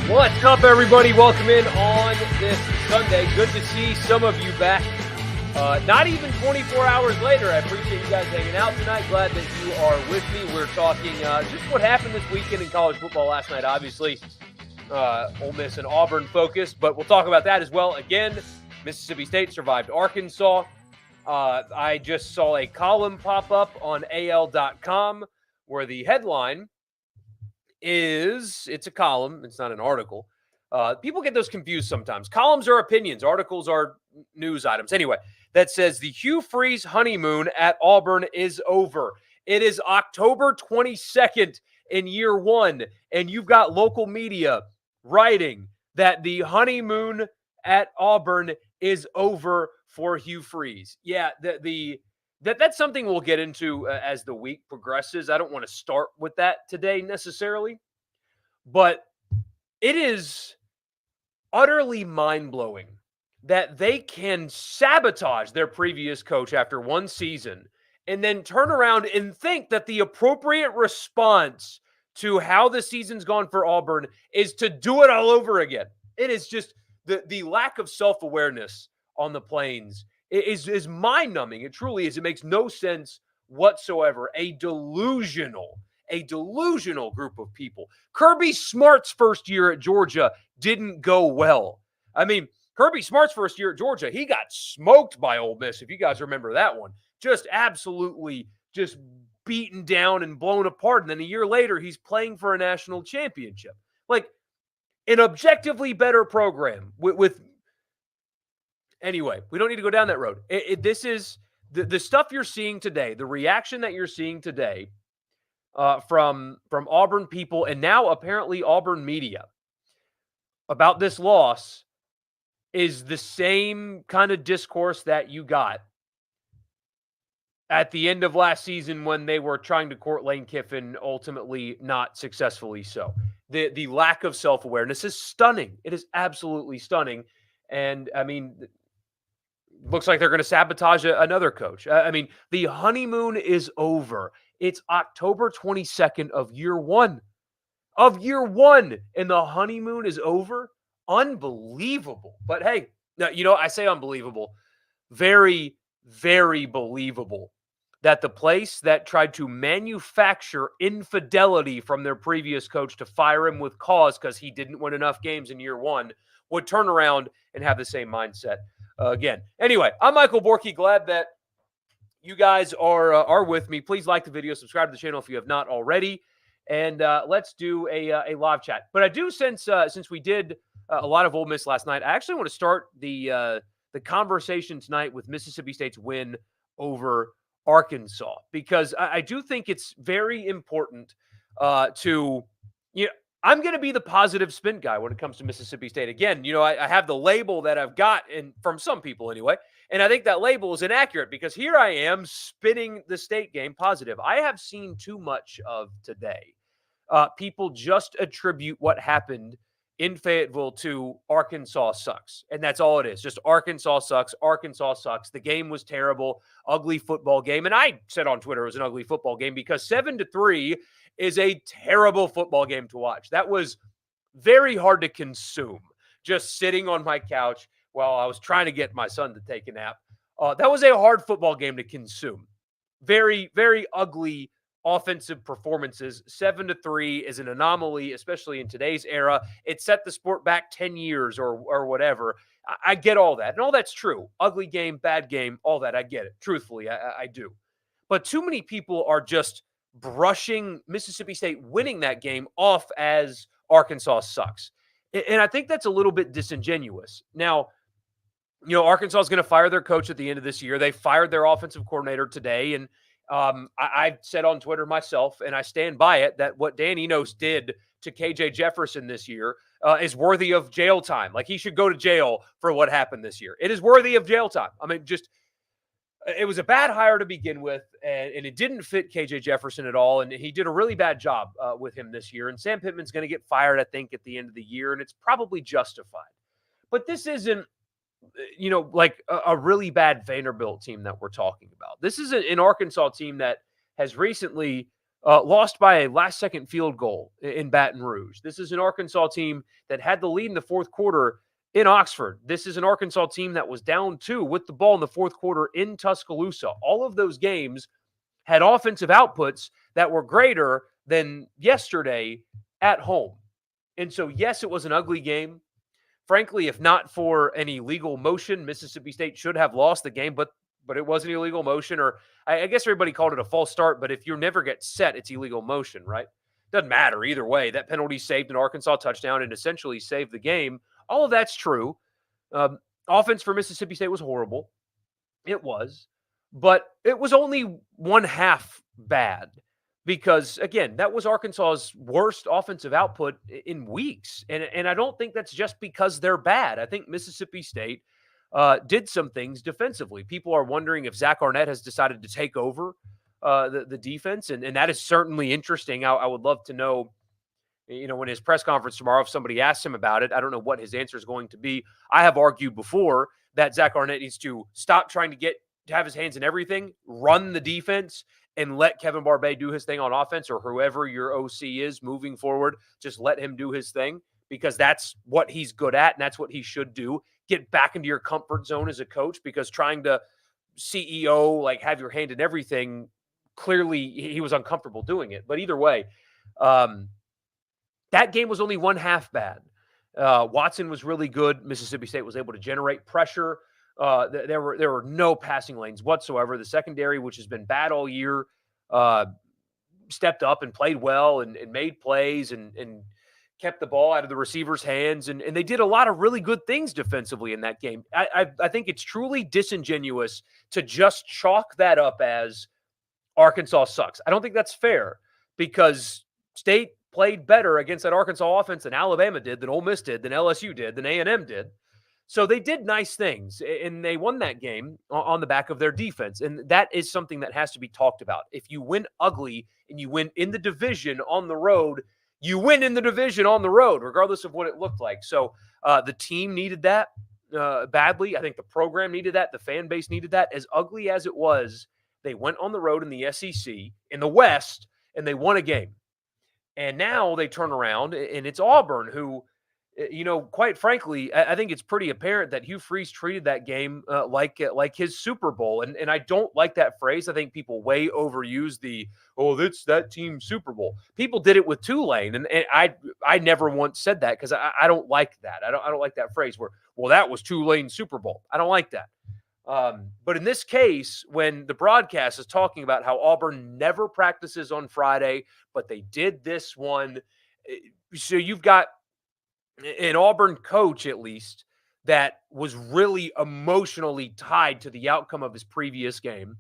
What's up, everybody? Welcome in on this Sunday. Good to see some of you back. Not even 24 hours later. I appreciate you guys hanging out tonight. Glad that you are with me. We're talking just what happened this weekend in college football last night. Obviously, Ole Miss and Auburn focused, but we'll talk about that as well. Again, Mississippi State survived Arkansas. I just saw a column pop up on AL.com where the headline it's a column. It's not an article. People get those confused sometimes. Columns are opinions. Articles are news items. Anyway, that says the Hugh Freeze honeymoon at Auburn is over. It is October 22nd in year one, and you've got local media writing that the honeymoon at Auburn is over for Hugh Freeze. Yeah, that's something we'll get into as the week progresses. I don't want to start with that today necessarily, but it is utterly mind-blowing that they can sabotage their previous coach after one season and then turn around and think that the appropriate response to how the season's gone for Auburn is to do it all over again. It is just the lack of self-awareness on the Plains is mind-numbing. It truly is. It makes no sense whatsoever. A delusional group of people. Kirby Smart's first year at Georgia didn't go well. I mean, Kirby Smart's first year at Georgia, he got smoked by Ole Miss, if you guys remember that one. Just absolutely just beaten down and blown apart. And then a year later, he's playing for a national championship. Like, an objectively better program with anyway, we don't need to go down that road. This is the stuff you're seeing today, the reaction that you're seeing today from Auburn people and now apparently Auburn media about this loss is the same kind of discourse that you got at the end of last season when they were trying to court Lane Kiffin, ultimately not successfully so. The lack of self-awareness is stunning. It is absolutely stunning. And, I mean, looks like they're going to sabotage another coach. I mean, the honeymoon is over. It's October 22nd of year one. And the honeymoon is over? Unbelievable. But, hey, I say unbelievable. Very, very believable that the place that tried to manufacture infidelity from their previous coach to fire him with cause because he didn't win enough games in year one would turn around and have the same mindset again. Anyway, I'm Michael Borky. Glad that you guys are with me. Please like the video, subscribe to the channel if you have not already, and let's do a live chat. But I do, since we did a lot of Ole Miss last night, I actually want to start the conversation tonight with Mississippi State's win over Arkansas, because I do think it's very important to, I'm going to be the positive spin guy when it comes to Mississippi State. Again, I have the label that I've got, and from some people anyway, and I think that label is inaccurate because here I am spinning the State game positive. I have seen too much of today. People just attribute what happened in Fayetteville to Arkansas sucks. And that's all it is. Just Arkansas sucks. Arkansas sucks. The game was terrible. Ugly football game. And I said on Twitter it was an ugly football game because 7-3 is a terrible football game to watch. That was very hard to consume. Just sitting on my couch while I was trying to get my son to take a nap. That was a hard football game to consume. Very, very ugly offensive performances. 7-3 is an anomaly, especially in today's era. It set the sport back 10 years or whatever. I get all that. And all that's true. Ugly game, bad game, all that. I get it. Truthfully, I do. But too many people are just brushing Mississippi State winning that game off as Arkansas sucks. And I think that's a little bit disingenuous. Now, Arkansas is going to fire their coach at the end of this year. They fired their offensive coordinator today. And I said on Twitter myself, and I stand by it, that what Dan Enos did to KJ Jefferson this year is worthy of jail time. Like, he should go to jail for what happened this year. It is worthy of jail time. I mean, it was a bad hire to begin with, and it didn't fit KJ Jefferson at all, and he did a really bad job with him this year. And Sam Pittman's going to get fired, I think, at the end of the year, and it's probably justified. But this isn't like a really bad Vanderbilt team that we're talking about. This is an Arkansas team that has recently lost by a last-second field goal in Baton Rouge. This is an Arkansas team that had the lead in the fourth quarter in Oxford. This is an Arkansas team that was down 2 with the ball in the fourth quarter in Tuscaloosa. All of those games had offensive outputs that were greater than yesterday at home. And so, yes, it was an ugly game. Frankly, if not for an illegal motion, Mississippi State should have lost the game, but it was an illegal motion, or I guess everybody called it a false start, but if you never get set, it's illegal motion, right? Doesn't matter either way. That penalty saved an Arkansas touchdown and essentially saved the game. All of that's true. Um, Offense for Mississippi State was horrible. It was, but it was only one half bad because, again, that was Arkansas's worst offensive output in weeks. And I don't think that's just because they're bad. I think Mississippi State did some things defensively. People are wondering if Zach Arnett has decided to take over the defense, and that is certainly interesting. I would love to know, in his press conference tomorrow, if somebody asks him about it. I don't know what his answer is going to be. I have argued before that Zach Arnett needs to stop trying to have his hands in everything, run the defense, and let Kevin Barbay do his thing on offense, or whoever your OC is moving forward. Just let him do his thing, because that's what he's good at, and that's what he should do. Get back into your comfort zone as a coach, because trying to CEO, like, have your hand in everything, clearly he was uncomfortable doing it. But either way, that game was only one half bad. Watson was really good. Mississippi State was able to generate pressure. There were no passing lanes whatsoever. The secondary, which has been bad all year, stepped up and played well and made plays and kept the ball out of the receivers' hands. And they did a lot of really good things defensively in that game. I think it's truly disingenuous to just chalk that up as Arkansas sucks. I don't think that's fair, because State played better against that Arkansas offense than Alabama did, than Ole Miss did, than LSU did, than A&M did. So they did nice things, and they won that game on the back of their defense. And that is something that has to be talked about. If you win ugly and you win in the division on the road, you win in the division on the road, regardless of what it looked like. So the team needed that badly. I think the program needed that. The fan base needed that. As ugly as it was, they went on the road in the SEC, in the West, and they won a game. And now they turn around, and it's Auburn who, quite frankly, I think it's pretty apparent that Hugh Freeze treated that game like his Super Bowl. And I don't like that phrase. I think people way overuse that's that team's Super Bowl. People did it with Tulane, and I never once said that, because I don't like that. I don't like that phrase where, well, that was Tulane's Super Bowl. I don't like that. But in this case, when the broadcast is talking about how Auburn never practices on Friday, but they did this one, so you've got an Auburn coach, at least, that was really emotionally tied to the outcome of his previous game.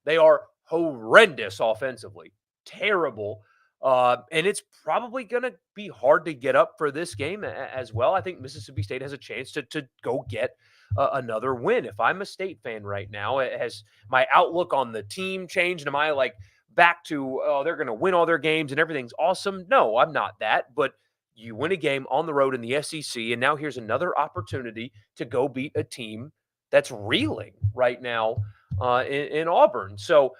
They are horrendous offensively, terrible. And it's probably going to be hard to get up for this game as well. I think Mississippi State has a chance to go get another win. If I'm a State fan right now, has my outlook on the team changed? Am I like back to, they're going to win all their games and everything's awesome? No, I'm not that. But you win a game on the road in the SEC, and now here's another opportunity to go beat a team that's reeling right now in Auburn. So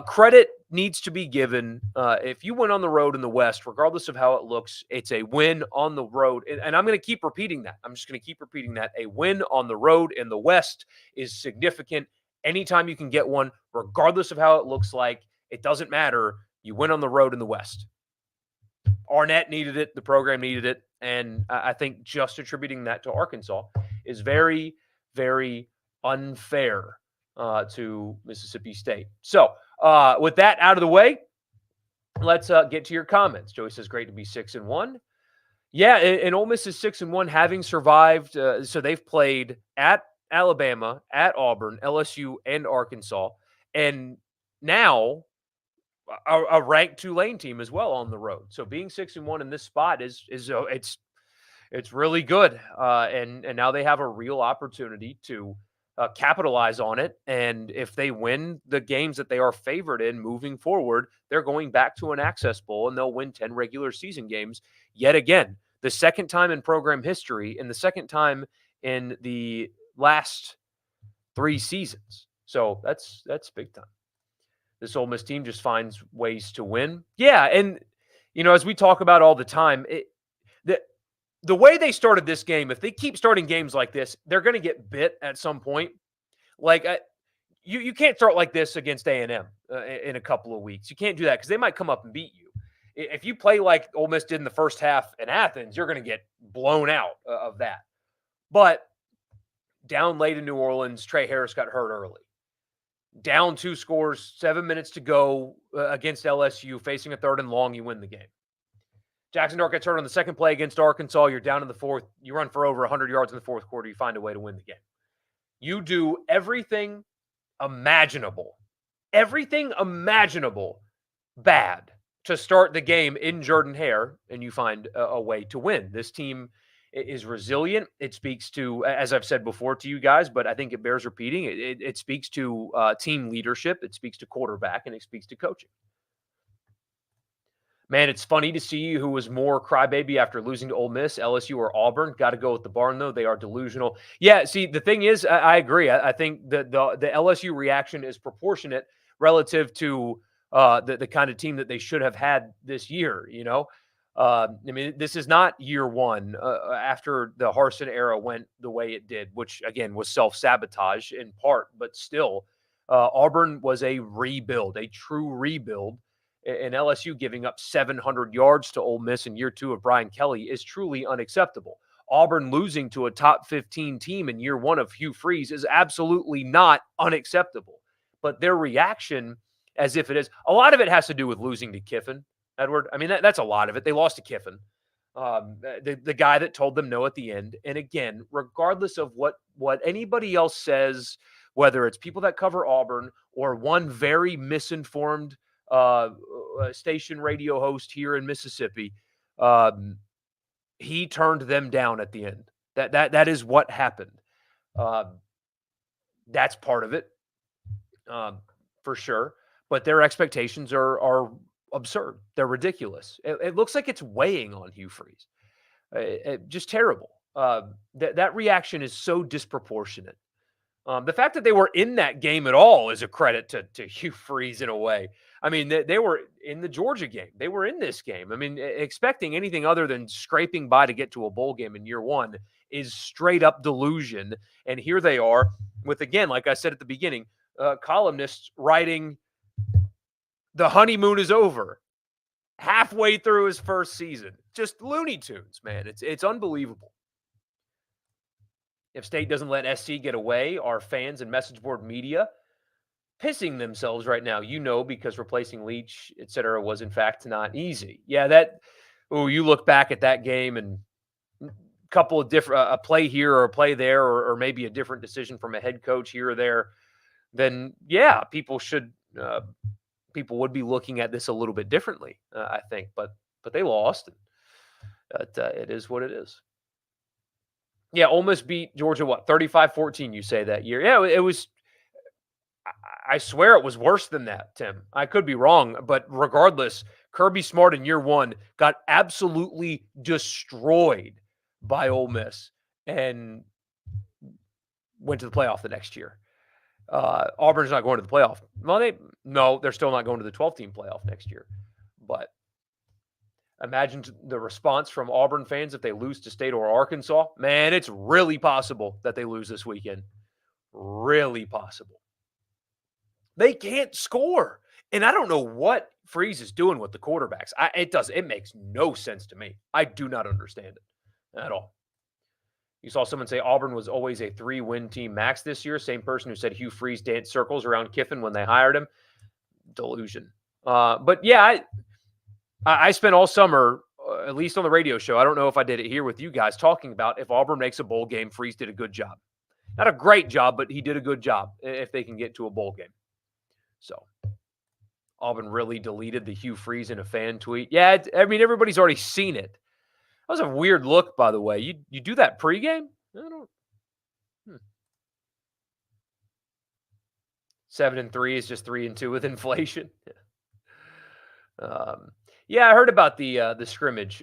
credit needs to be given. If you win on the road in the West, regardless of how it looks, it's a win on the road. And I'm going to keep repeating that. I'm just going to keep repeating that. A win on the road in the West is significant. Anytime you can get one, regardless of how it looks like, it doesn't matter. You win on the road in the West. Arnett needed it. The program needed it. And I think just attributing that to Arkansas is very, very unfair to Mississippi State. So with that out of the way, let's get to your comments. Joey says, great to be 6-1. Yeah, and Ole Miss is 6-1, having survived. So they've played at Alabama, at Auburn, LSU, and Arkansas. And now a ranked Tulane team as well on the road. So being 6-1 in this spot is it's really good. And now they have a real opportunity to capitalize on it. And if they win the games that they are favored in moving forward, they're going back to an Access Bowl, and they'll win 10 regular season games yet again. The second time in program history, and the second time in the last 3 seasons. So that's big time. This Ole Miss team just finds ways to win. Yeah, and as we talk about all the time, the the way they started this game, if they keep starting games like this, they're going to get bit at some point. Like you can't start like this against A&M in a couple of weeks. You can't do that because they might come up and beat you. If you play like Ole Miss did in the first half in Athens, you're going to get blown out of that. But down late in New Orleans, Trey Harris got hurt early. Down 2 scores, 7 minutes to go against LSU, facing a 3rd and long, you win the game. Jackson Dart gets hurt on the second play against Arkansas. You're down in the 4th. You run for over 100 yards in the 4th quarter. You find a way to win the game. You do everything imaginable bad to start the game in Jordan-Hare, and you find a way to win. This team is resilient. It speaks to, as I've said before to you guys, but I think it bears repeating, it speaks to team leadership, it speaks to quarterback, and it speaks to coaching. Man, it's funny to see who was more crybaby after losing to Ole Miss, LSU or Auburn. Got to go with the barn, though. They are delusional. Yeah, see, the thing is, I agree. I think the LSU reaction is proportionate relative to the kind of team that they should have had this year, I mean, this is not year one after the Harsin era went the way it did, which, again, was self-sabotage in part, but still, Auburn was a rebuild, a true rebuild. And LSU giving up 700 yards to Ole Miss in year 2 of Brian Kelly is truly unacceptable. Auburn losing to a top 15 team in year 1 of Hugh Freeze is absolutely not unacceptable. But their reaction, as if it is, a lot of it has to do with losing to Kiffin, Edward. I mean, that's a lot of it. They lost to Kiffin, the guy that told them no at the end. And again, regardless of what anybody else says, whether it's people that cover Auburn or one very misinformed station radio host here in Mississippi, he turned them down at the end. That is what happened. That's part of it, for sure. But their expectations are absurd. They're ridiculous. It looks like it's weighing on Hugh Freeze. Just terrible. That reaction is so disproportionate. The fact that they were in that game at all is a credit to Hugh Freeze in a way. I mean, they were in the Georgia game. They were in this game. I mean, expecting anything other than scraping by to get to a bowl game in year 1 is straight up delusion. And here they are with, again, like I said at the beginning, columnists writing, the honeymoon is over halfway through his first season. Just Looney Tunes, man. It's unbelievable. If State doesn't let SC get away, our fans and message board media pissing themselves right now, because replacing Leach, et cetera, was in fact not easy. Yeah, you look back at that game and a couple of different, a play here or a play there, or maybe a different decision from a head coach here or there, then yeah, people would be looking at this a little bit differently, I think. But they lost. It is what it is. Yeah, Ole Miss beat Georgia, 35-14, you say, that year. Yeah, it was, I swear it was worse than that, Tim. I could be wrong, but regardless, Kirby Smart in year 1 got absolutely destroyed by Ole Miss and went to the playoff the next year. Auburn's not going to the playoff. Well, they're still not going to the 12-team playoff next year. But imagine the response from Auburn fans if they lose to State or Arkansas. Man, it's really possible that they lose this weekend. Really possible. They can't score. And I don't know what Freeze is doing with the quarterbacks. It makes no sense to me. I do not understand it at all. You saw someone say Auburn was always a 3-win team max this year. Same person who said Hugh Freeze danced circles around Kiffin when they hired him. Delusion. But yeah, I spent all summer, at least on the radio show, I don't know if I did it here with you guys, talking about if Auburn makes a bowl game, Freeze did a good job. Not a great job, but he did a good job if they can get to a bowl game. So Auburn really deleted the Hugh Freeze in a fan tweet. Yeah, I mean, everybody's already seen it. That was a weird look, by the way. You do that pregame? I don't. 7-3 is just 3-2 with inflation. Yeah, I heard about the scrimmage.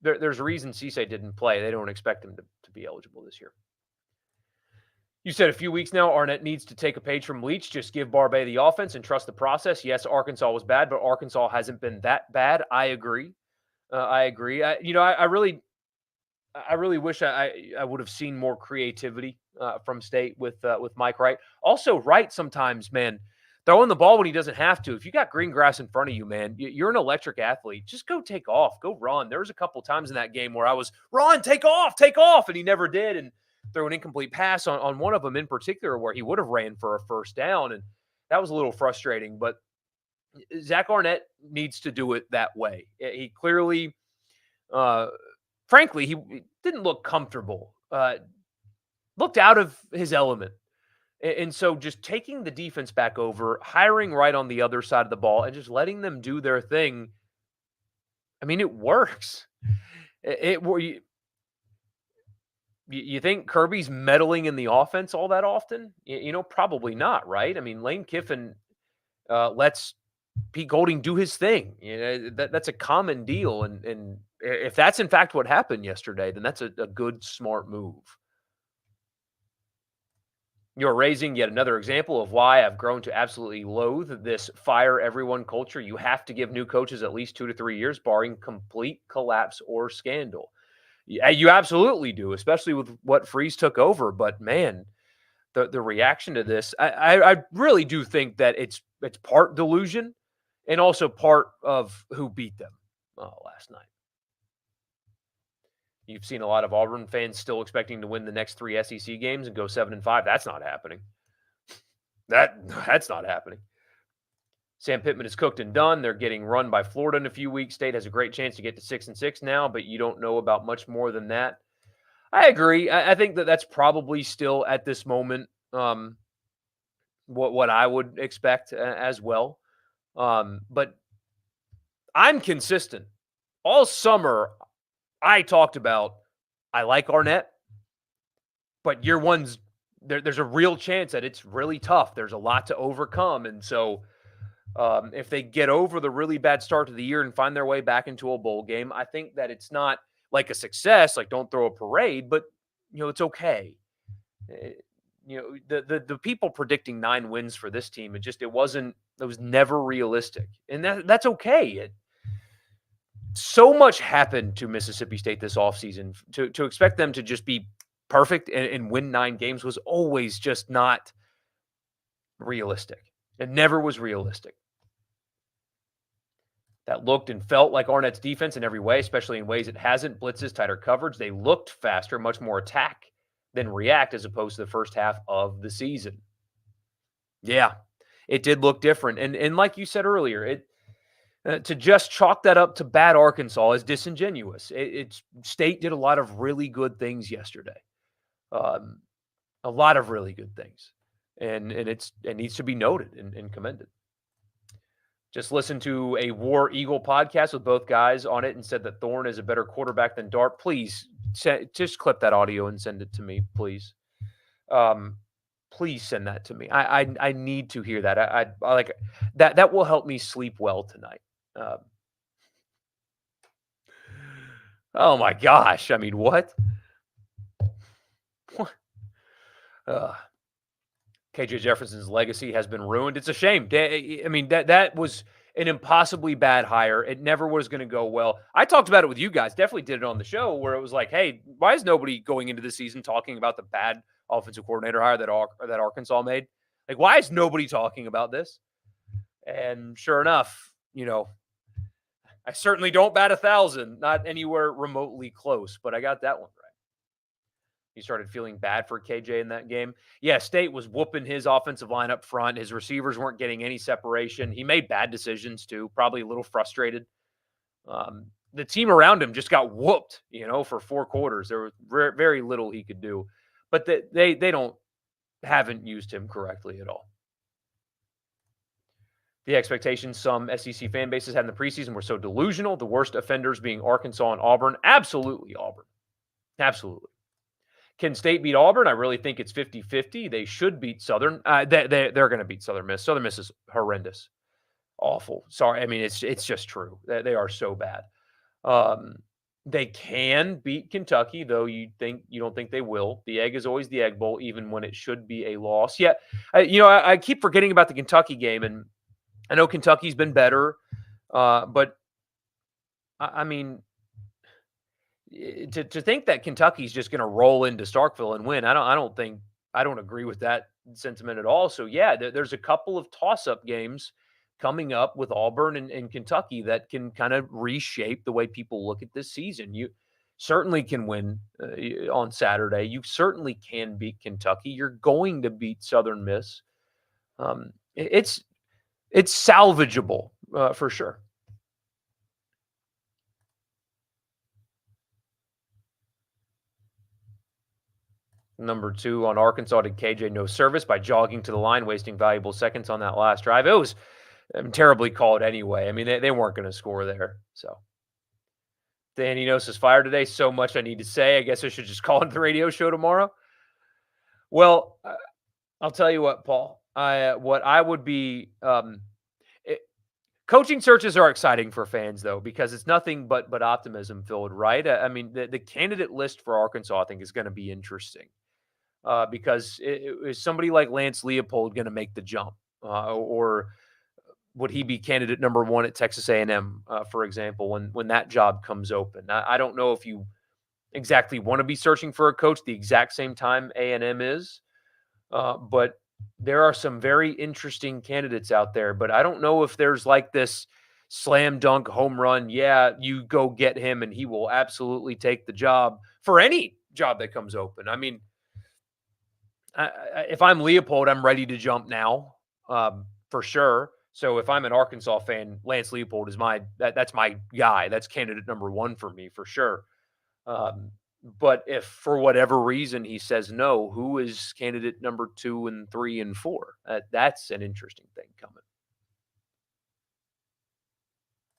There's a reason Cisse didn't play. They don't expect him to be eligible this year. You said a few weeks now, Arnett needs to take a page from Leach, just give Barbet the offense and trust the process. Yes, Arkansas was bad, but Arkansas hasn't been that bad. I agree. I agree. I really wish I would have seen more creativity from State with Mike Wright. Also, Wright sometimes, man, throwing the ball when he doesn't have to. If you got green grass in front of you, man, you're an electric athlete. Just go take off, go run. There was a couple times in that game where I was run, take off, and he never did, and throw an incomplete pass on one of them in particular where he would have ran for a first down, and that was a little frustrating. But Zach Arnett needs to do it that way. He clearly. Frankly, he didn't look comfortable, looked out of his element. And so just taking the defense back over, hiring right on the other side of the ball, and just letting them do their thing, I mean, it works. You think Kirby's meddling in the offense all that often? Probably not, right? I mean, Lane Kiffin lets Pete Golding do his thing. That's a common deal. And if that's in fact what happened yesterday, then that's a good, smart move. You're raising yet another example of why I've grown to absolutely loathe this fire everyone culture. You have to give new coaches at least 2 to 3 years, barring complete collapse or scandal. Yeah, you absolutely do, especially with what Freeze took over. But man, the reaction to this, I really do think that it's part delusion and also part of who beat them last night. You've seen a lot of Auburn fans still expecting to win the next 3 SEC games and go 7-5. That's not happening. That's not happening. Sam Pittman is cooked and done. They're getting run by Florida in a few weeks. State has a great chance to get to 6-6 now, but you don't know about much more than that. I agree. I think that's probably still at this moment what I would expect as well. But I'm consistent. All summer, I talked about I like Arnett, but year one's there's a real chance that it's really tough. There's a lot to overcome. And so if they get over the really bad start to the year and find their way back into a bowl game, I think that it's not like a success, like don't throw a parade, but it's okay. The people predicting 9 wins for this team, it was never realistic. And that's okay. So much happened to Mississippi State this offseason. To expect them to just be perfect and win 9 games was always just not realistic. It never was realistic. That looked and felt like Arnett's defense in every way, especially in ways it hasn't. Blitzes, tighter coverage. They looked faster, much more attack than react as opposed to the first half of the season. Yeah, it did look different. And like you said earlier, to just chalk that up to bad Arkansas is disingenuous. State did a lot of really good things yesterday. A lot of really good things. And it needs to be noted and commended. Just listened to a War Eagle podcast with both guys on it and said that Thorne is a better quarterback than Dart. Please just clip that audio and send it to me, please. Please send that to me. I need to hear that. I like that. That will help me sleep well tonight. Oh my gosh. I mean, what? KJ Jefferson's legacy has been ruined. It's a shame. I mean, that was an impossibly bad hire. It never was going to go well. I talked about it with you guys. Definitely did it on the show where it was like, hey, why is nobody going into the season talking about the bad offensive coordinator hire that Arkansas made? Like, why is nobody talking about this? And sure enough, I certainly don't bat 1,000, not anywhere remotely close, but I got that one right. He started feeling bad for KJ in that game. Yeah, State was whooping his offensive line up front. His receivers weren't getting any separation. He made bad decisions too, probably a little frustrated. The team around him just got whooped, for 4 quarters. There was very little he could do. But they haven't used him correctly at all. The expectations some SEC fan bases had in the preseason were so delusional, the worst offenders being Arkansas and Auburn. Absolutely Auburn. Absolutely. Can State beat Auburn? I really think it's 50-50. They should beat Southern. They're going to beat Southern Miss. Southern Miss is horrendous. Awful. Sorry. I mean, it's just true. They are so bad. They can beat Kentucky, though you don't think they will. The egg is always the Egg Bowl, even when it should be a loss. Yeah, I keep forgetting about the Kentucky game, and I know Kentucky's been better, but I mean, to think that Kentucky's just going to roll into Starkville and win, I don't agree with that sentiment at all. So yeah, there's a couple of toss-up games coming up with Auburn and Kentucky that can kind of reshape the way people look at this season. You certainly can win on Saturday. You certainly can beat Kentucky. You're going to beat Southern Miss. Um, it- it's it's salvageable for sure. Number 2 on Arkansas, did KJ no service by jogging to the line, wasting valuable seconds on that last drive. It was terribly called anyway. I mean, they weren't going to score there. So Danny Enos is fired today. So much I need to say. I guess I should just call it the radio show tomorrow. Well, I'll tell you what, Paul. What I would be it, coaching searches are exciting for fans though because it's nothing but optimism filled, right? I mean, the candidate list for Arkansas I think is going to be interesting. Because is somebody like Lance Leopold going to make the jump, or would he be candidate number 1 at Texas A&M, for example, when that job comes open? I don't know if you exactly want to be searching for a coach the exact same time A&M is, but there are some very interesting candidates out there. But I don't know if there's like this slam dunk home run. Yeah, you go get him, and he will absolutely take the job for any job that comes open. I mean, if I'm Leopold, I'm ready to jump now, for sure. So if I'm an Arkansas fan, Lance Leopold is that's my guy. That's candidate number 1 for me for sure. Um, but if for whatever reason he says no, who is candidate number 2 and 3 and 4? That's an interesting thing coming.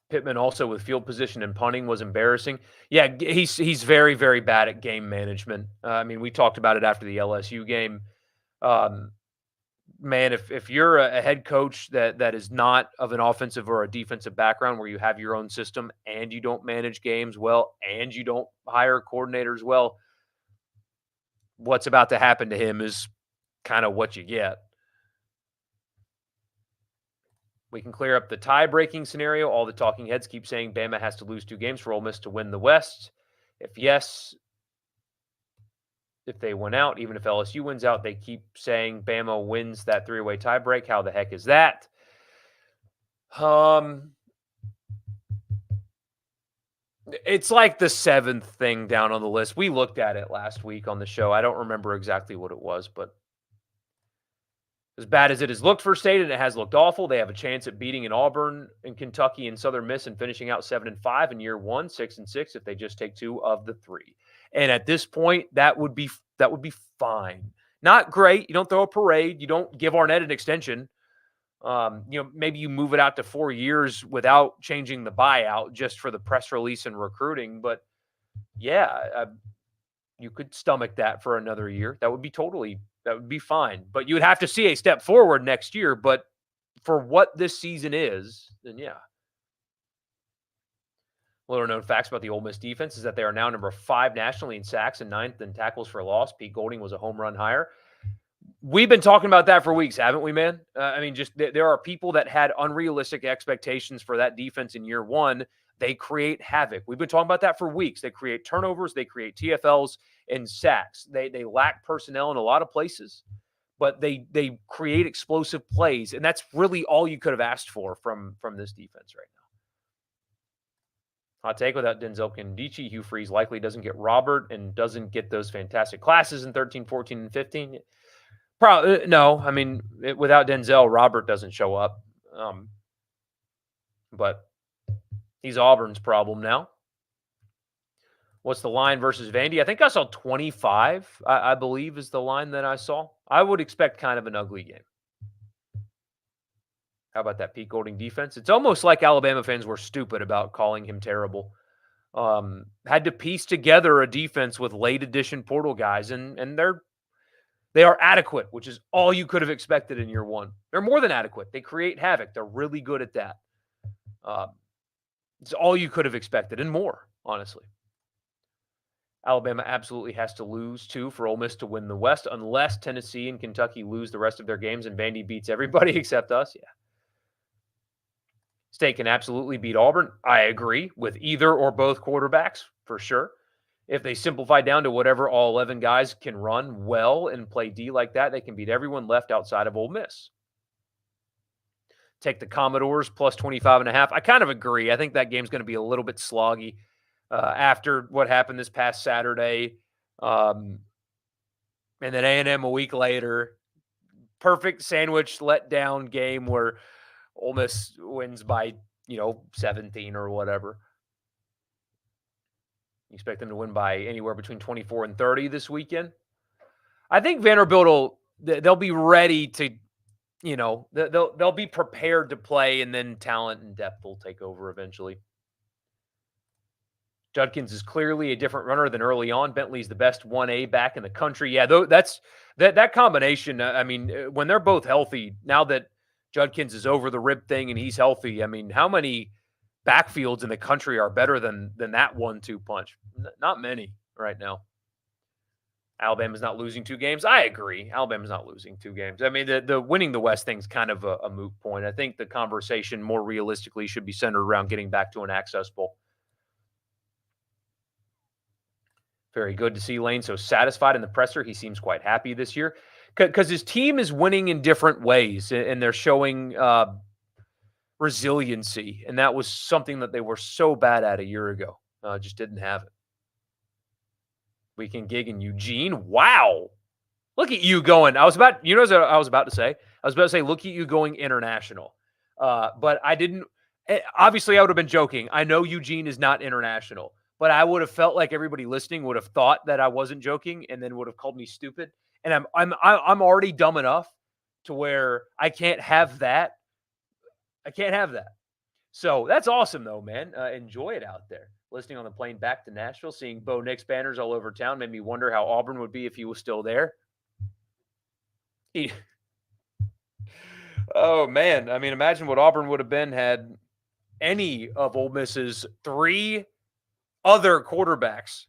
Pittman also with field position and punting was embarrassing. Yeah, he's very very bad at game management. I mean, we talked about it after the LSU game. Um, Man, if you're a head coach that is not of an offensive or a defensive background where you have your own system and you don't manage games well and you don't hire coordinators well, what's about to happen to him is kind of what you get. We can clear up the tie-breaking scenario. All the talking heads keep saying Bama has to lose 2 games for Ole Miss to win the West. If yes, if they win out, even if LSU wins out, they keep saying Bama wins that 3-way tiebreak. How the heck is that? It's like the 7th thing down on the list. We looked at it last week on the show. I don't remember exactly what it was, but as bad as it has looked for State, and it has looked awful, they have a chance at beating an Auburn and Kentucky and Southern Miss and finishing out 7-5 in year 1, 6-6 if they just take 2 of the 3. And at this point, that would be fine. Not great. You don't throw a parade. You don't give Arnett an extension. Maybe you move it out to 4 years without changing the buyout just for the press release and recruiting. But yeah, you could stomach that for another year. That would be fine. But you would have to see a step forward next year. But for what this season is, then yeah. Little known facts about the Ole Miss defense is that they are now number 5 nationally in sacks and 9th in tackles for loss. Pete Golding was a home run hire. We've been talking about that for weeks, haven't we, man? I mean, just there are people that had unrealistic expectations for that defense in year 1. They create havoc. We've been talking about that for weeks. They create turnovers, they create TFLs and sacks. They lack personnel in a lot of places, but they create explosive plays, and that's really all you could have asked for from this defense right now. Hot take: without Denzel Kendichi, Hugh Freeze likely doesn't get Robert and doesn't get those fantastic classes in 13, 14, and 15. Probably no. I mean, without Denzel, Robert doesn't show up. But he's Auburn's problem now. What's the line versus Vandy? I think I saw 25, I believe is the line that I saw. I would expect kind of an ugly game. How about that Pete Golding defense? It's almost like Alabama fans were stupid about calling him terrible. Had to piece together a defense with late edition portal guys, and they are adequate, which is all you could have expected in year 1. They're more than adequate. They create havoc. They're really good at that. It's all you could have expected and more, honestly. Alabama absolutely has to lose, too, for Ole Miss to win the West, unless Tennessee and Kentucky lose the rest of their games and Vandy beats everybody except us. Yeah. State can absolutely beat Auburn. I agree with either or both quarterbacks, for sure. If they simplify down to whatever all 11 guys can run well and play D like that, they can beat everyone left outside of Ole Miss. Take the Commodores plus 25.5. I kind of agree. I think that game's going to be a little bit sloggy after what happened this past Saturday. And then A&M a week later. Perfect sandwich letdown game where Ole Miss wins by, 17 or whatever. You expect them to win by anywhere between 24 and 30 this weekend? I think Vanderbilt they'll be ready to, they'll be prepared to play, and then talent and depth will take over eventually. Judkins is clearly a different runner than early on. Bentley's the best 1A back in the country. Yeah, that's that combination. I mean, when they're both healthy, now that Judkins is over the rib thing and he's healthy, I mean, how many backfields in the country are better than that 1-2 punch? Not many right now. Alabama's not losing 2 games. I agree. Alabama's not losing 2 games. I mean, the winning the West thing's kind of a moot point. I think the conversation more realistically should be centered around getting back to an Access Bowl. Very good to see Lane so satisfied in the presser. He seems quite happy this year because his team is winning in different ways, and they're showing resiliency. And that was something that they were so bad at a year ago. Just didn't have it. Weekend gig in Eugene. Wow. Look at you going. I was about to say, look at you going international. But I didn't. Obviously, I would have been joking. I know Eugene is not international. But I would have felt like everybody listening would have thought that I wasn't joking, and then would have called me stupid. And I'm already dumb enough to where I can't have that. I can't have that. So that's awesome, though, man. Enjoy it out there. Listening on the plane back to Nashville, seeing Bo Nix banners all over town made me wonder how Auburn would be if he was still there. Oh man, I mean, imagine what Auburn would have been had any of Ole Miss's 3 other quarterbacks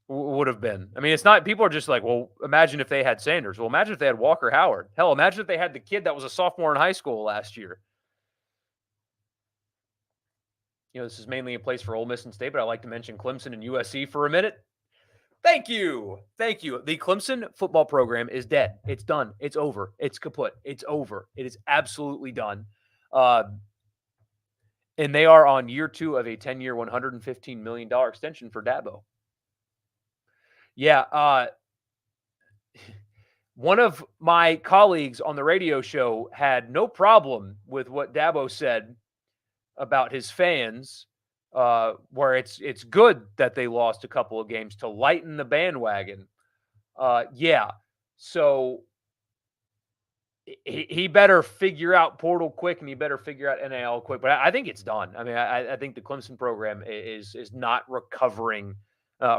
would have been. I mean, it's not, people are just like, well, imagine if they had Sanders. Well, imagine if they had Walker Howard. Hell, imagine if they had the kid that was a sophomore in high school last year. This is mainly a place for Ole Miss and State, but I'd like to mention Clemson and USC for a minute. Thank you. Thank you. The Clemson football program is dead. It's done. It's over. It's kaput. It's over. It is absolutely done. And they are on year 2 of a 10-year, $115 million extension for Dabo. Yeah. One of my colleagues on the radio show had no problem with what Dabo said about his fans, where it's good that they lost a couple of games to lighten the bandwagon. Yeah. So he better figure out portal quick, and he better figure out NIL quick. But I think it's done. I mean, I think the Clemson program is not recovering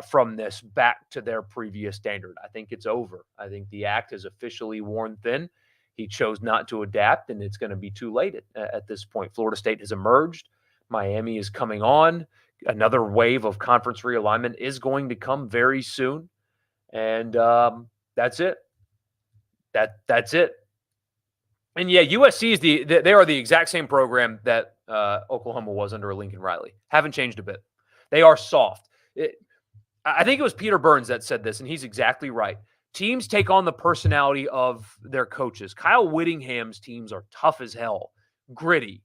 from this back to their previous standard. I think it's over. I think the act is officially worn thin. He chose not to adapt, and it's going to be too late at this point. Florida State has emerged. Miami is coming on. Another wave of conference realignment is going to come very soon. And that's it. That's it. And yeah, USC is they are the exact same program that Oklahoma was under Lincoln Riley. Haven't changed a bit. They are soft. I think it was Peter Burns that said this, and he's exactly right. Teams take on the personality of their coaches. Kyle Whittingham's teams are tough as hell, gritty.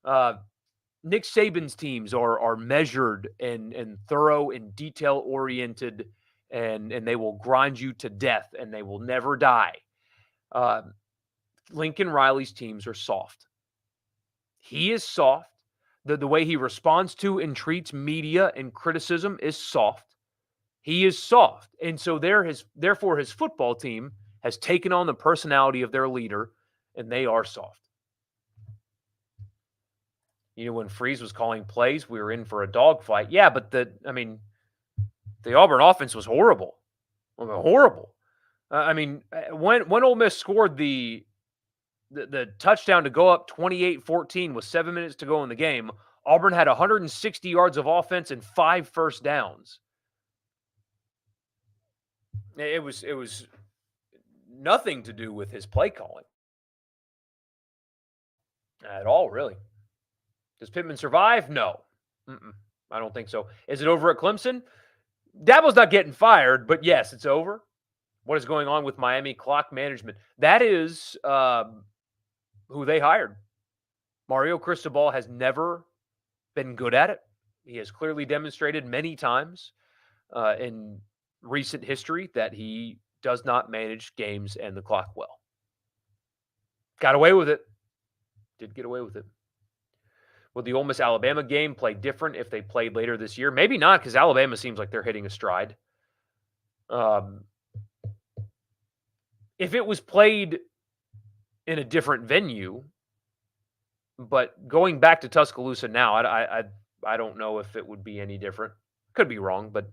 Nick Saban's teams are measured and thorough and detail-oriented, and they will grind you to death, and they will never die. Lincoln Riley's teams are soft. He is soft. The way he responds to and treats media and criticism is soft. He is soft. And so therefore his football team has taken on the personality of their leader, and they are soft. When Freeze was calling plays, we were in for a dogfight. Yeah, but the Auburn offense was horrible. Horrible. When Ole Miss scored the touchdown to go up 28-14 with 7 minutes to go in the game, Auburn had 160 yards of offense and 5 first downs. It was nothing to do with his play calling at all, really. Does Pittman survive? No. I don't think so. Is it over at Clemson? Dabo's not getting fired, but yes, it's over. What is going on with Miami clock management? That is who they hired. Mario Cristobal has never been good at it. He has clearly demonstrated many times in recent history that he does not manage games and the clock well. Got away with it. Did get away with it. Will the Ole Miss Alabama game play different if they played later this year? Maybe not, because Alabama seems like they're hitting a stride. If it was played in a different venue, but going back to Tuscaloosa now, I don't know if it would be any different. Could be wrong, but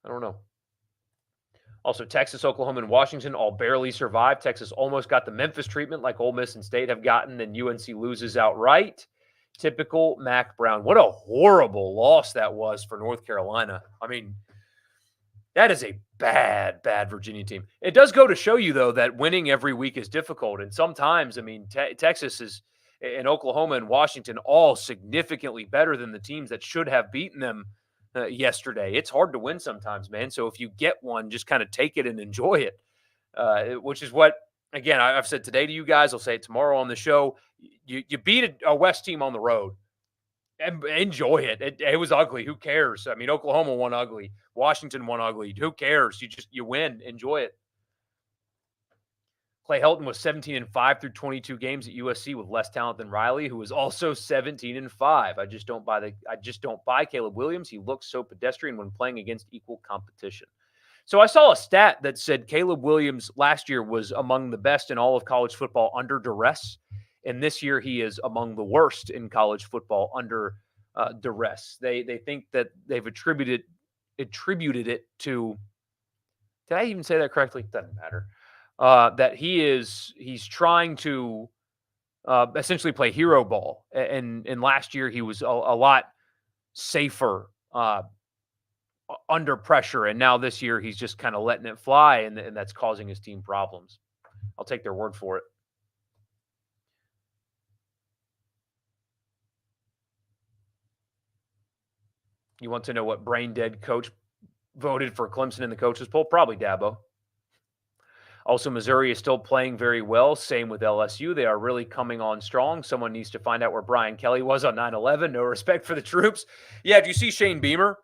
I don't know. Also, Texas, Oklahoma, and Washington all barely survived. Texas almost got the Memphis treatment like Ole Miss and State have gotten, and UNC loses outright. Typical Mac Brown. What a horrible loss that was for North Carolina. I mean, that is a bad, bad Virginia team. It does go to show you, though, that winning every week is difficult. And sometimes, I mean, Texas is and Oklahoma and Washington all significantly better than the teams that should have beaten them yesterday. It's hard to win sometimes, man. So if you get one, just kind of take it and enjoy it, which is what, again, I've said today to you guys. I'll say it tomorrow on the show. You beat a West team on the road. And enjoy it. It was ugly. Who cares? I mean, Oklahoma won ugly. Washington won ugly. Who cares? You win. Enjoy it. Clay Helton was 17-5 through 22 games at USC with less talent than Riley, who was also 17-5. I just don't buy Caleb Williams. He looks so pedestrian when playing against equal competition. So I saw a stat that said Caleb Williams last year was among the best in all of college football under duress. And this year he is among the worst in college football under duress. They think that they've attributed it to, did I even say that correctly? Doesn't matter. That he's trying to essentially play hero ball. And last year he was a lot safer under pressure. And now this year he's just kind of letting it fly, and that's causing his team problems. I'll take their word for it. You want to know what brain dead coach voted for Clemson in the coaches poll? Probably Dabo. Also, Missouri is still playing very well. Same with LSU. They are really coming on strong. Someone needs to find out where Brian Kelly was on 9/11. No respect for the troops. Yeah, do you see Shane Beamer?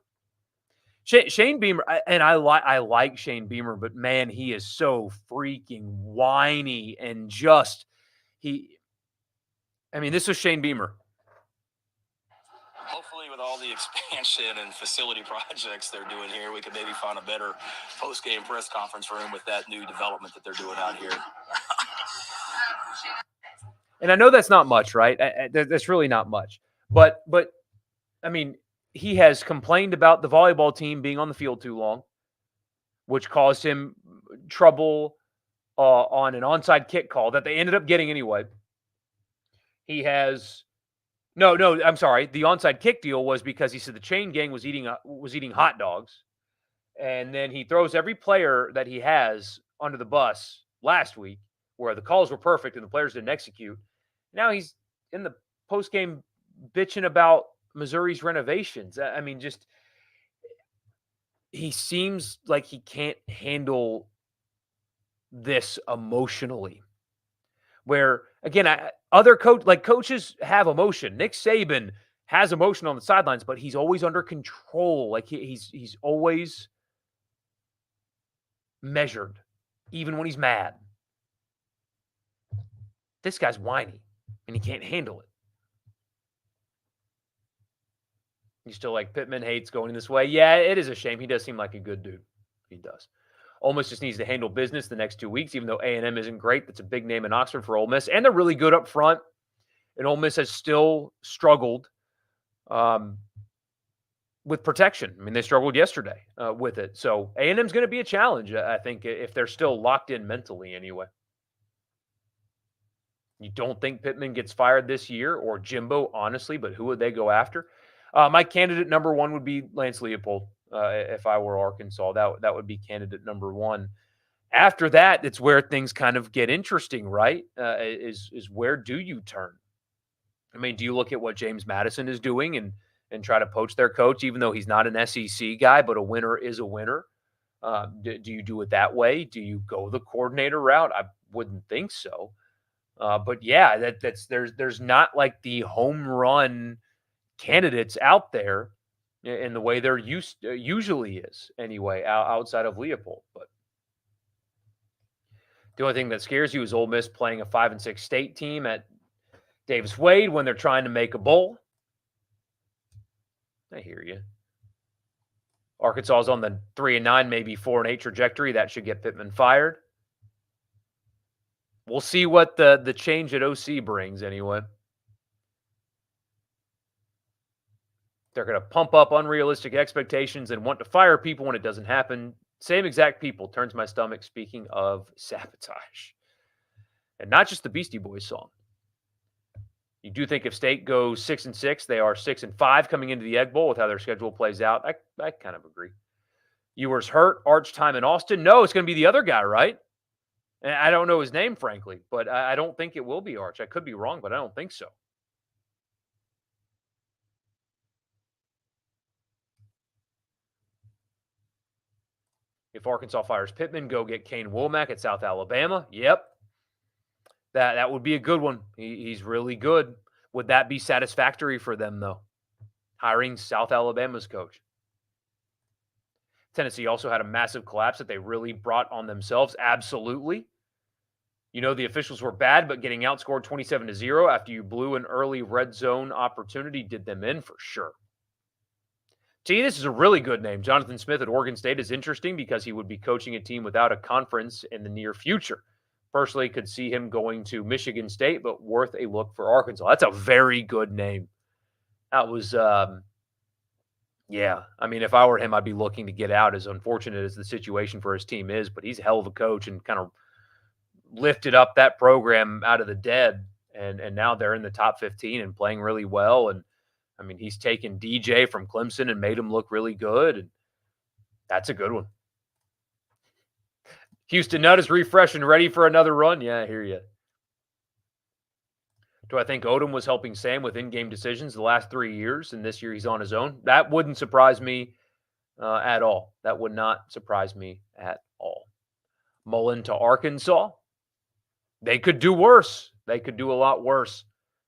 Shane Beamer, and I like Shane Beamer, but man, he is so freaking whiny and just this was Shane Beamer. Hopefully, with all the expansion and facility projects they're doing here, we could maybe find a better post-game press conference room with that new development that they're doing out here. And I know that's not much, right? That's really not much. But I mean, he has complained about the volleyball team being on the field too long, which caused him trouble on an onside kick call that they ended up getting anyway. He has no, I'm sorry. The onside kick deal was because he said the chain gang was eating hot dogs, and then he throws every player that he has under the bus last week, where the calls were perfect and the players didn't execute. Now he's in the post game bitching about Missouri's renovations. I mean, just he seems like he can't handle this emotionally. Where again, other coaches have emotion. Nick Saban has emotion on the sidelines, but he's always under control. Like he's always measured, even when he's mad. This guy's whiny, and he can't handle it. You still like Pittman hates going this way? Yeah, it is a shame. He does seem like a good dude. He does. Ole Miss just needs to handle business the next 2 weeks, even though A&M isn't great. That's a big name in Oxford for Ole Miss. And they're really good up front. And Ole Miss has still struggled with protection. I mean, they struggled yesterday with it. So A&M's going to be a challenge, I think, if they're still locked in mentally anyway. You don't think Pittman gets fired this year, or Jimbo, honestly, but who would they go after? My candidate number one would be Lance Leopold. if I were Arkansas. That would be candidate number one. After that, it's where things kind of get interesting, right? Is where do you turn? I mean, do you look at what James Madison is doing and try to poach their coach, even though he's not an SEC guy, but a winner is a winner? Do you do it that way? Do you go the coordinator route? I wouldn't think so. But yeah, there's not like the home run candidates out there in the way there usually is anyway, outside of Leopold. But the only thing that scares you is Ole Miss playing a 5-6 state team at Davis Wade when they're trying to make a bowl. I hear you. Arkansas is on the 3-9, maybe 4-8 trajectory. That should get Pittman fired. We'll see what the change at OC brings anyway. They're going to pump up unrealistic expectations and want to fire people when it doesn't happen. Same exact people. Turns my stomach, speaking of sabotage. And not just the Beastie Boys song. You do think if State goes 6-6, they are 6-5 coming into the Egg Bowl with how their schedule plays out. I kind of agree. Ewers hurt. Arch time in Austin. No, it's going to be the other guy, right? And I don't know his name, frankly, but I don't think it will be Arch. I could be wrong, but I don't think so. If Arkansas fires Pittman, go get Kane Womack at South Alabama. Yep. That would be a good one. He's really good. Would that be satisfactory for them, though? Hiring South Alabama's coach. Tennessee also had a massive collapse that they really brought on themselves. Absolutely. You know, the officials were bad, but getting outscored 27-0 after you blew an early red zone opportunity did them in for sure. Gee, this is a really good name. Jonathan Smith at Oregon State is interesting because he would be coaching a team without a conference in the near future. Personally, could see him going to Michigan State, but worth a look for Arkansas. That's a very good name. That was, yeah. I mean, if I were him, I'd be looking to get out, as unfortunate as the situation for his team is. But he's a hell of a coach and kind of lifted up that program out of the dead. And now they're in the top 15 and playing really well. And I mean, he's taken DJ from Clemson and made him look really good. And that's a good one. Houston Nutt is refreshed and ready for another run. Yeah, I hear you. Do I think Odom was helping Sam with in-game decisions the last 3 years, and this year he's on his own? That wouldn't surprise me at all. That would not surprise me at all. Mullen to Arkansas. They could do worse. They could do a lot worse.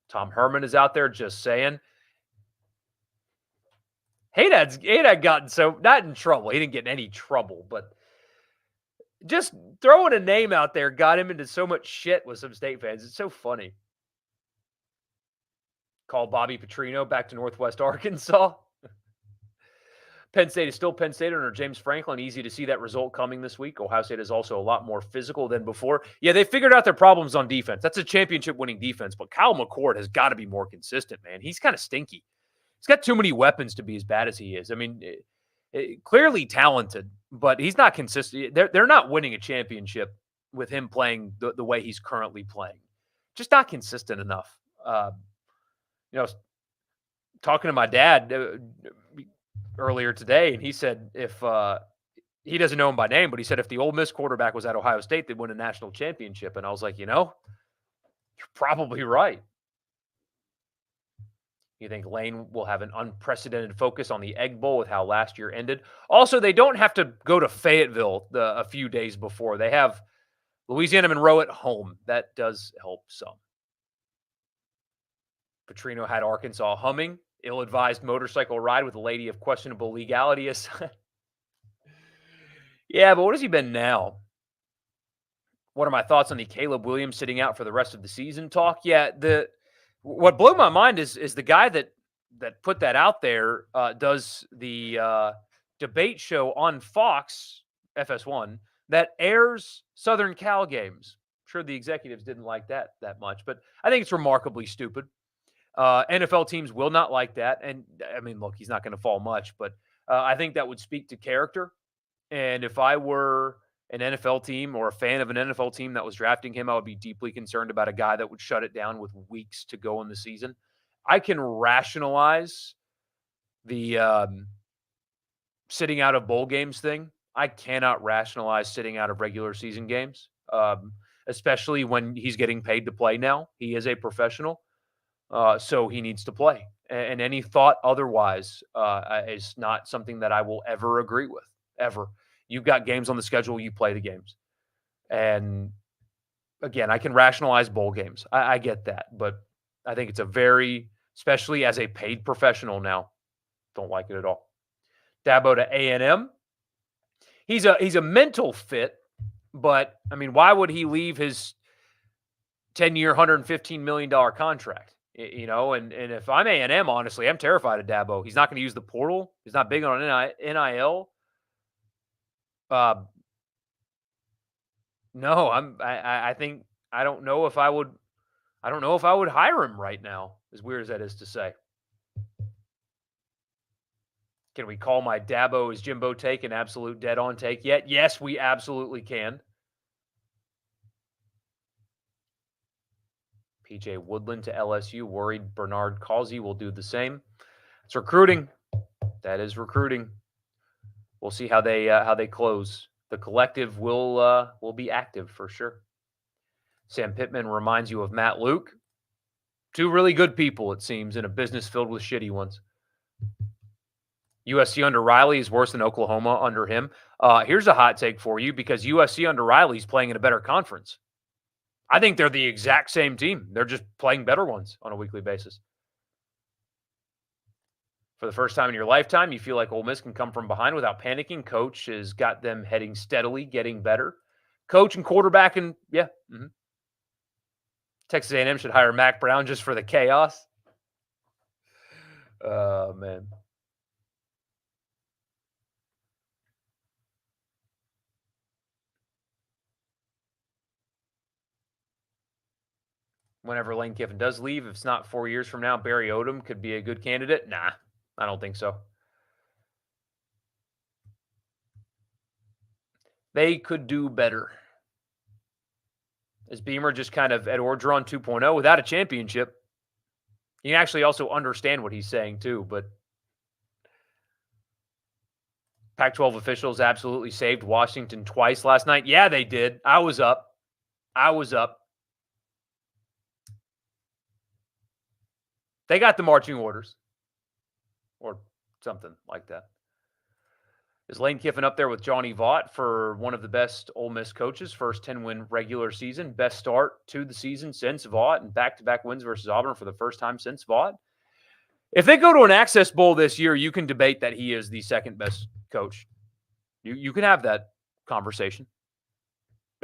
Tom Herman is out there just saying. Haydad gotten so, not in trouble. He didn't get in any trouble, but just throwing a name out there got him into so much shit with some State fans. It's so funny. Call Bobby Petrino back to Northwest Arkansas. Penn State is still Penn State under James Franklin. Easy to see that result coming this week. Ohio State is also a lot more physical than before. Yeah, they figured out their problems on defense. That's a championship-winning defense, but Kyle McCord has got to be more consistent, man. He's kind of stinky. He's got too many weapons to be as bad as he is. I mean, clearly talented, but he's not consistent. They're not winning a championship with him playing the way he's currently playing. Just not consistent enough. Talking to my dad earlier today, and he said if he doesn't know him by name, but he said if the Ole Miss quarterback was at Ohio State, they'd win a national championship. And I was like, you're probably right. You think Lane will have an unprecedented focus on the Egg Bowl with how last year ended? Also, they don't have to go to Fayetteville a few days before. They have Louisiana Monroe at home. That does help some. Petrino had Arkansas humming. Ill-advised motorcycle ride with a lady of questionable legality. Yeah, but what has he been now? What are my thoughts on the Caleb Williams sitting out for the rest of the season talk? Yeah, what blew my mind is the guy that put that out there does the debate show on Fox FS1 that airs Southern Cal games. I'm sure the executives didn't like that much, but I think it's remarkably stupid. NFL teams will not like that. And I mean, look, he's not going to fall much, but I think that would speak to character. And if I were an NFL team or a fan of an NFL team that was drafting him, I would be deeply concerned about a guy that would shut it down with weeks to go in the season. I can rationalize the sitting out of bowl games thing, I cannot rationalize sitting out of regular season games, especially when he's getting paid to play now. He is a professional, so he needs to play. And any thought otherwise is not something that I will ever agree with, ever. You've got games on the schedule, you play the games. And again, I can rationalize bowl games. I get that. But I think it's especially as a paid professional now, don't like it at all. Dabo to A&M. He's a mental fit, but I mean, why would he leave his 10-year, $115 million contract? You know, and if I'm A&M, honestly, I'm terrified of Dabo. He's not going to use the portal. He's not big on NIL. No, I think I don't know if I would hire him right now, as weird as that is to say. Can we call my Dabo is Jimbo take an absolute dead-on take yet? Yes, we absolutely can. PJ Woodland to LSU, worried Bernard Causey will do the same. It's recruiting. That is recruiting. We'll see how they close. The collective will be active for sure. Sam Pittman reminds you of Matt Luke. Two really good people, it seems, in a business filled with shitty ones. USC under Riley is worse than Oklahoma under him. Here's a hot take for you, because USC under Riley is playing in a better conference. I think they're the exact same team. They're just playing better ones on a weekly basis. For the first time in your lifetime, you feel like Ole Miss can come from behind without panicking. Coach has got them heading steadily, getting better. Coach and quarterback, and yeah. Mm-hmm. Texas A&M should hire Mac Brown just for the chaos. Oh, man. Whenever Lane Kiffin does leave, if it's not 4 years from now, Barry Odom could be a good candidate. Nah, I don't think so. They could do better. Is Beamer just kind of Ed Orgeron 2.0 without a championship? You can actually also understand what he's saying too, but Pac-12 officials absolutely saved Washington twice last night. Yeah, they did. I was up. They got the marching orders or something like that. Is Lane Kiffin up there with Johnny Vaught for one of the best Ole Miss coaches? First 10-win regular season, best start to the season since Vaught, and back-to-back wins versus Auburn for the first time since Vaught. If they go to an Access Bowl this year, you can debate that he is the second best coach. You can have that conversation.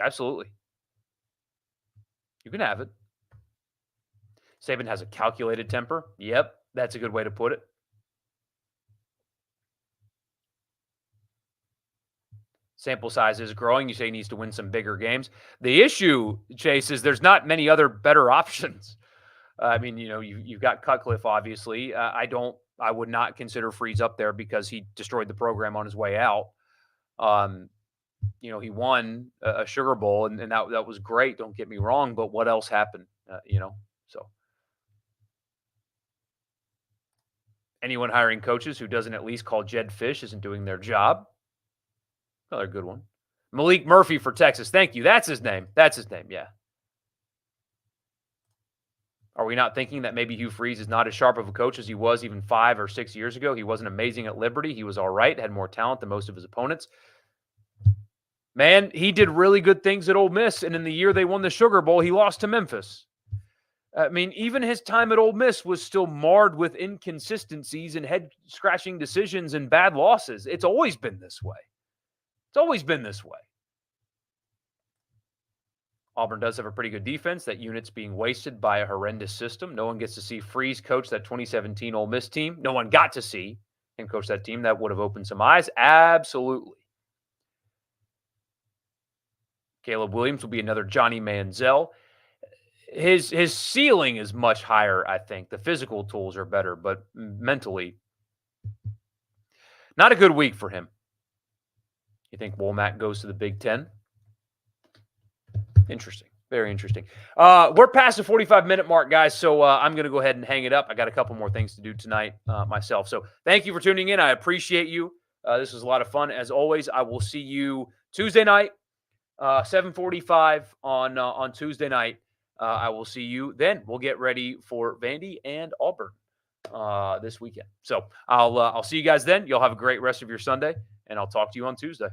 Absolutely. You can have it. Saban has a calculated temper. Yep, that's a good way to put it. Sample size is growing. You say he needs to win some bigger games. The issue, Chase, is there's not many other better options. I mean, you know, you've got Cutcliffe, obviously. I would not consider Freeze up there because he destroyed the program on his way out. You know, he won a Sugar Bowl, and that was great. Don't get me wrong, but what else happened? You know, so anyone hiring coaches who doesn't at least call Jed Fish isn't doing their job. Another good one. Malik Murphy for Texas. Thank you. That's his name. Yeah. Are we not thinking that maybe Hugh Freeze is not as sharp of a coach as he was even 5 or 6 years ago? He wasn't amazing at Liberty. He was all right, had more talent than most of his opponents. Man, he did really good things at Ole Miss, and in the year they won the Sugar Bowl, he lost to Memphis. I mean, even his time at Ole Miss was still marred with inconsistencies and head-scratching decisions and bad losses. It's always been this way. Auburn does have a pretty good defense. That unit's being wasted by a horrendous system. No one gets to see Freeze coach that 2017 Ole Miss team. No one got to see him coach that team. That would have opened some eyes. Absolutely. Caleb Williams will be another Johnny Manziel. His ceiling is much higher, I think. The physical tools are better, but mentally, not a good week for him. You think Womack goes to the Big Ten? Interesting. Very interesting. We're past the 45-minute mark, guys, so I'm going to go ahead and hang it up. I got a couple more things to do tonight myself. So thank you for tuning in. I appreciate you. This was a lot of fun. As always, I will see you Tuesday night, 7:45 on Tuesday night. I will see you then. We'll get ready for Vandy and Auburn this weekend. So I'll see you guys then. You'll have a great rest of your Sunday, and I'll talk to you on Tuesday.